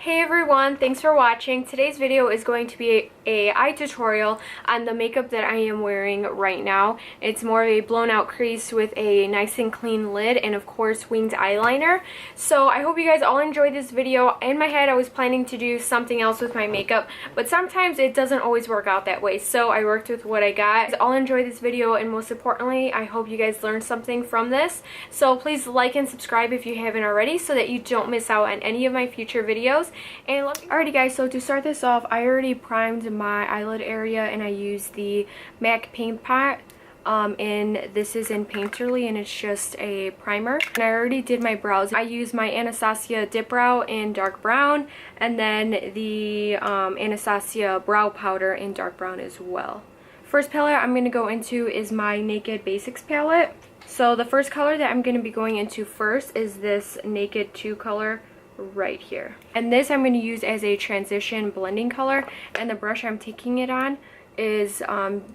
Hey everyone, thanks for watching. Today's video is going to be a eye tutorial on the makeup that I am wearing right now. It's more of a blown out crease with a nice and clean lid and of course winged eyeliner. So I hope you guys all enjoyed this video. In my head I was planning to do something else with my makeup, but sometimes it doesn't always work out that way. So I worked with what I got. I'll enjoy this video and most importantly I hope you guys learned something from this. So please like and subscribe if you haven't already so that you don't miss out on any of my future videos. And alrighty guys, so to start this off, I already primed my eyelid area and I used the MAC paint pot and this is in Painterly and it's just a primer. And I already did my brows. I used my Anastasia dip brow in dark brown and then the Anastasia brow powder in dark brown as well. First palette I'm going to go into is my Naked Basics palette. So the first color that I'm going to be going into first is this Naked 2 color right here, and this I'm going to use as a transition blending color, and the brush I'm taking it on is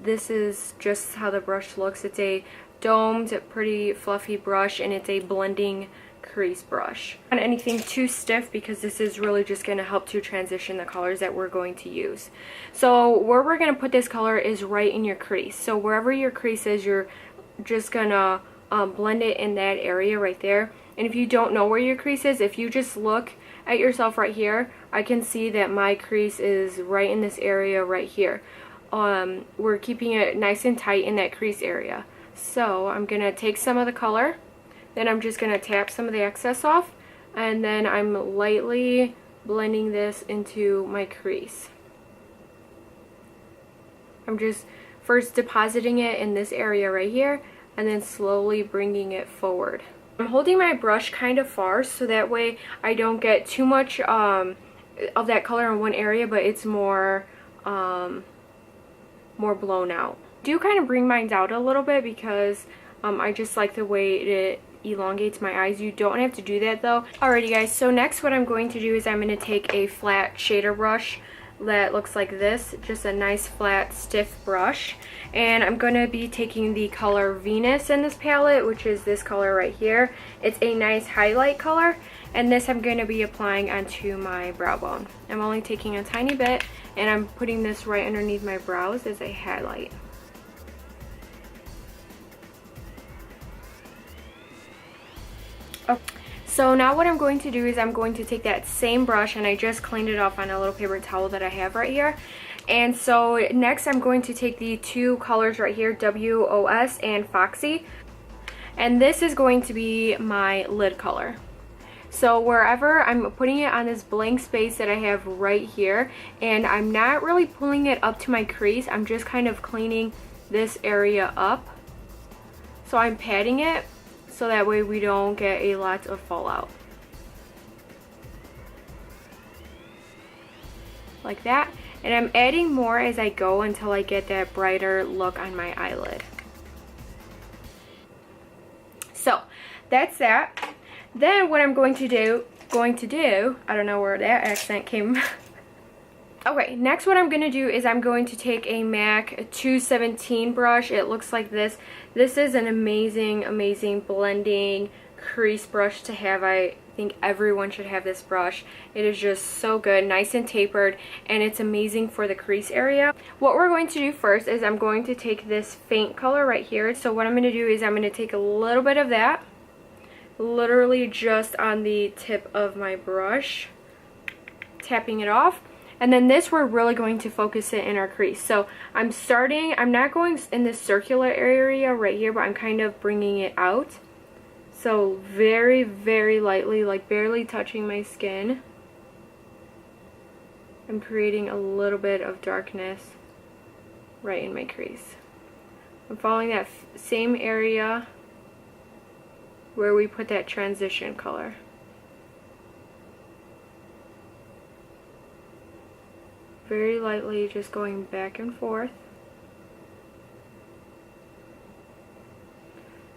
this is just how the brush looks. It's a domed pretty fluffy brush and it's a blending crease brush. Not anything too stiff because this is really just going to help to transition the colors that we're going to use. So where we're going to put this color is right in your crease. So wherever your crease is, you're just gonna blend it in that area right there. And if you don't know where your crease is, if you just look at yourself right here, I can see that my crease is right in this area right here. We're keeping it nice and tight in that crease area. So I'm going to take some of the color, then I'm just going to tap some of the excess off, and then I'm lightly blending this into my crease. I'm just first depositing it in this area right here, and then slowly bringing it forward. I'm holding my brush kind of far so that way I don't get too much of that color in one area, but it's more blown out. I do kind of bring mine out a little bit because I just like the way it elongates my eyes. You don't have to do that though. Alrighty guys, so next what I'm going to do is I'm going to take a flat shader brush that looks like this, just a nice flat stiff brush, and I'm going to be taking the color Venus in this palette, which is this color right here. It's a nice highlight color, and this I'm going to be applying onto my brow bone. I'm only taking a tiny bit and I'm putting this right underneath my brows as a highlight. Okay. So now what I'm going to do is I'm going to take that same brush, and I just cleaned it off on a little paper towel that I have right here. And so next I'm going to take the two colors right here, WOS and Foxy. And this is going to be my lid color. So wherever I'm putting it on this blank space that I have right here, and I'm not really pulling it up to my crease, I'm just kind of cleaning this area up. So I'm patting it so that way we don't get a lot of fallout. Like that. And I'm adding more as I go until I get that brighter look on my eyelid. So that's that. Then what I'm going to do, I don't know where that accent came. Okay, next what I'm going to do is I'm going to take a MAC 217 brush. It looks like this. This is an amazing, amazing blending crease brush to have. I think everyone should have this brush. It is just so good, nice and tapered, and it's amazing for the crease area. What we're going to do first is I'm going to take this faint color right here. So what I'm going to do is I'm going to take a little bit of that, literally just on the tip of my brush, tapping it off. And then this, we're really going to focus it in our crease. So I'm not going in this circular area right here, but I'm kind of bringing it out. So very, very lightly, like barely touching my skin. I'm creating a little bit of darkness right in my crease. I'm following that same area where we put that transition color. Very lightly, just going back and forth.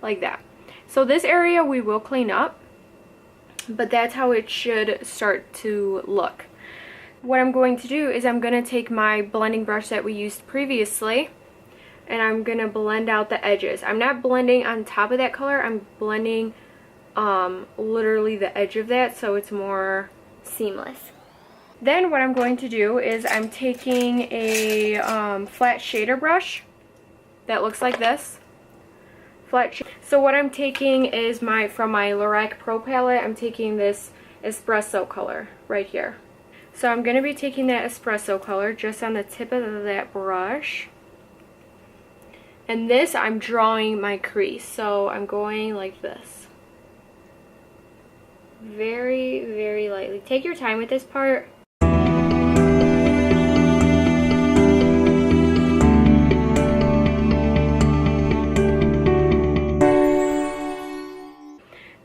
Like that. So this area we will clean up, but that's how it should start to look. What I'm going to do is I'm going to take my blending brush that we used previously, and I'm going to blend out the edges. I'm not blending on top of that color, I'm blending literally the edge of that so it's more seamless. Then what I'm going to do is I'm taking a flat shader brush that looks like this. So what I'm taking is from my LORAC Pro Palette, I'm taking this espresso color right here. So I'm going to be taking that espresso color just on the tip of that brush. And this, I'm drawing my crease. So I'm going like this. Very, very lightly. Take your time with this part.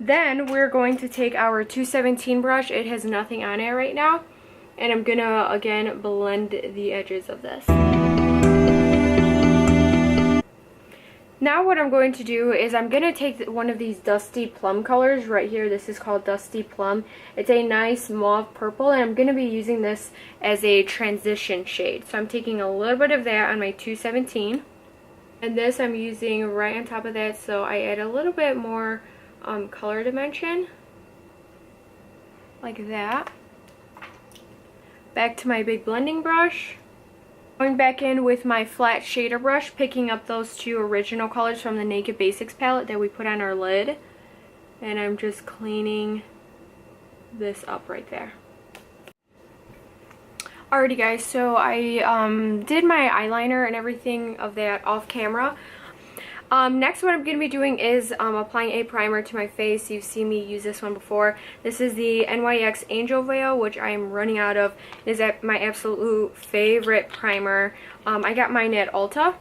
Then we're going to take our 217 brush. It has nothing on it right now. And I'm gonna, again, blend the edges of this. Now what I'm going to do is I'm gonna take one of these Dusty Plum colors right here. This is called Dusty Plum. It's a nice mauve purple, and I'm gonna be using this as a transition shade. So I'm taking a little bit of that on my 217. And this I'm using right on top of that, so I add a little bit more color dimension, like that. Back to my big blending brush. Going back in with my flat shader brush, picking up those two original colors from the Naked Basics palette that we put on our lid. And I'm just cleaning this up right there. Alrighty guys, so I did my eyeliner and everything of that off camera. Next, what I'm going to be doing is applying a primer to my face. You've seen me use this one before. This is the NYX Angel Veil, which I am running out of. It is my absolute favorite primer. I got mine at Ulta.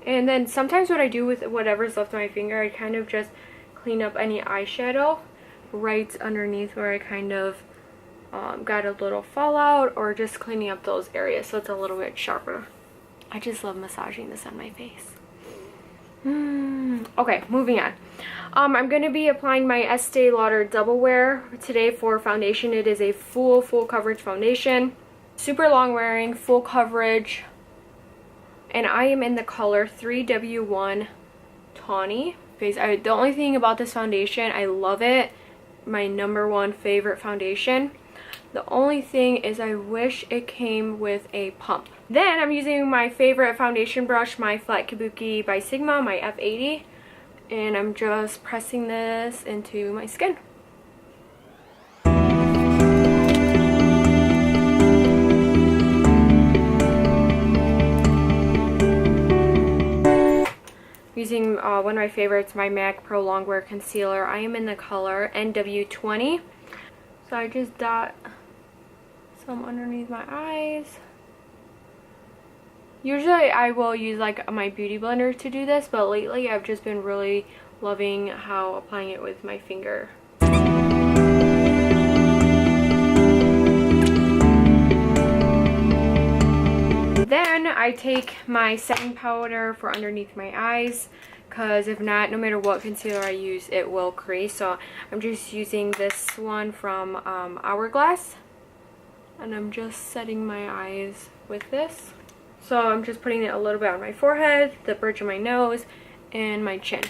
And then sometimes what I do with whatever's left on my finger, I kind of just clean up any eyeshadow right underneath where I kind of got a little fallout, or just cleaning up those areas so it's a little bit sharper. I just love massaging this on my face. Okay, moving on. I'm going to be applying my Estee Lauder Double Wear today for foundation. It is a full coverage foundation. Super long wearing, full coverage. And I am in the color 3W1 Tawny. The only thing about this foundation, I love it. My #1 favorite foundation. The only thing is I wish it came with a pump. Then I'm using my favorite foundation brush, my Flat Kabuki by Sigma, my F80. And I'm just pressing this into my skin. Using one of my favorites, my MAC Pro Longwear Concealer. I am in the color NW20. So I just dot some underneath my eyes. Usually I will use like my beauty blender to do this, but lately I've just been really loving how applying it with my finger. Then I take my setting powder for underneath my eyes, because if not, no matter what concealer I use, it will crease. So I'm just using this one from Hourglass, and I'm just setting my eyes with this. So I'm just putting it a little bit on my forehead, the bridge of my nose, and my chin.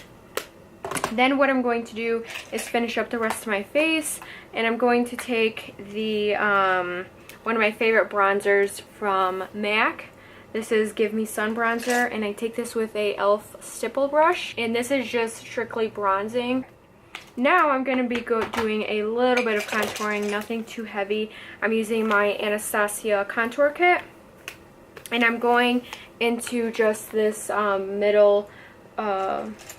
Then what I'm going to do is finish up the rest of my face, and I'm going to take the one of my favorite bronzers from MAC. This is Give Me Sun Bronzer, and I take this with a e.l.f. stipple brush, and this is just strictly bronzing. Now I'm going to be doing a little bit of contouring, nothing too heavy. I'm using my Anastasia contour kit, and I'm going into just this middle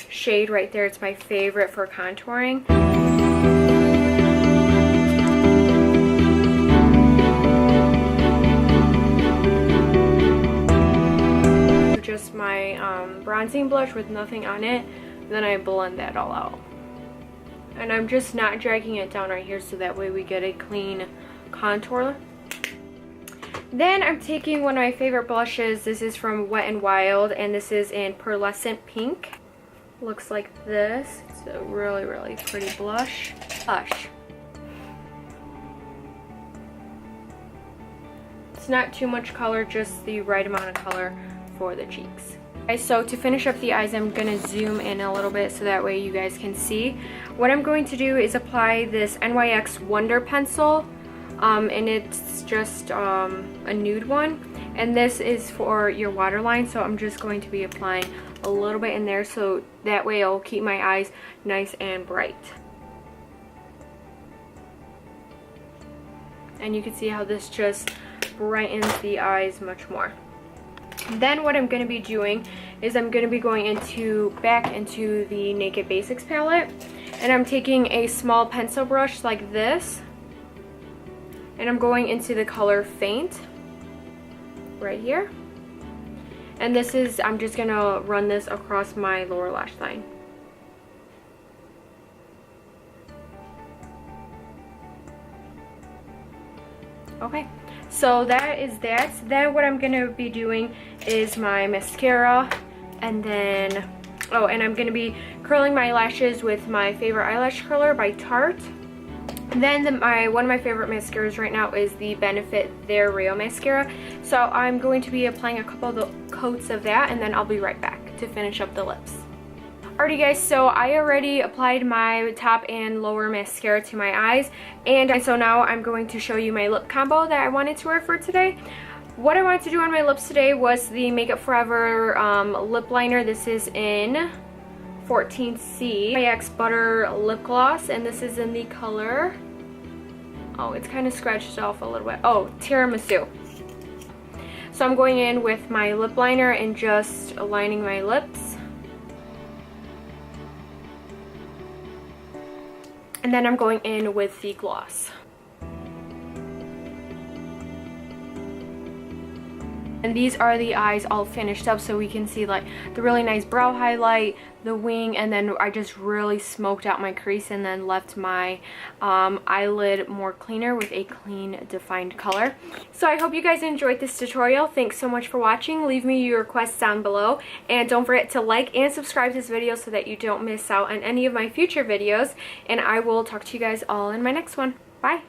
shade right there. It's my favorite for contouring. Just my bronzing blush with nothing on it, then I blend that all out. And I'm just not dragging it down right here, so that way we get a clean contour. Then I'm taking one of my favorite blushes. This is from Wet n Wild, and this is in Pearlescent Pink. Looks like this. It's a really, really pretty blush. It's not too much color, just the right amount of color for the cheeks. Okay, so to finish up the eyes, I'm going to zoom in a little bit so that way you guys can see. What I'm going to do is apply this NYX Wonder Pencil and it's just a nude one. And this is for your waterline, so I'm just going to be applying a little bit in there so that way it'll keep my eyes nice and bright. And you can see how this just brightens the eyes much more. Then what I'm going to be doing is I'm going to be going back into the Naked Basics palette, and I'm taking a small pencil brush like this, and I'm going into the color Faint right here. And this is, I'm just going to run this across my lower lash line. Okay, so that is that. Then what I'm going to be doing is my mascara, and then, oh, and I'm going to be curling my lashes with my favorite eyelash curler by Tarte. Then one of my favorite mascaras right now is the Benefit Their Real Mascara. So I'm going to be applying a couple of the coats of that, and then I'll be right back to finish up the lips. Alrighty guys, so I already applied my top and lower mascara to my eyes, and so now I'm going to show you my lip combo that I wanted to wear for today. What I wanted to do on my lips today was the Makeup Forever lip liner. This is in 14C NYX Butter lip gloss, and this is in the color, oh, it's kind of scratched off a little bit, oh, Tiramisu. So I'm going in with my lip liner and just aligning my lips, and then I'm going in with the gloss. And these are the eyes all finished up, so we can see like the really nice brow highlight, the wing, and then I just really smoked out my crease and then left my eyelid more cleaner with a clean defined color. So I hope you guys enjoyed this tutorial. Thanks so much for watching. Leave me your requests down below, and don't forget to like and subscribe to this video so that you don't miss out on any of my future videos, and I will talk to you guys all in my next one. Bye!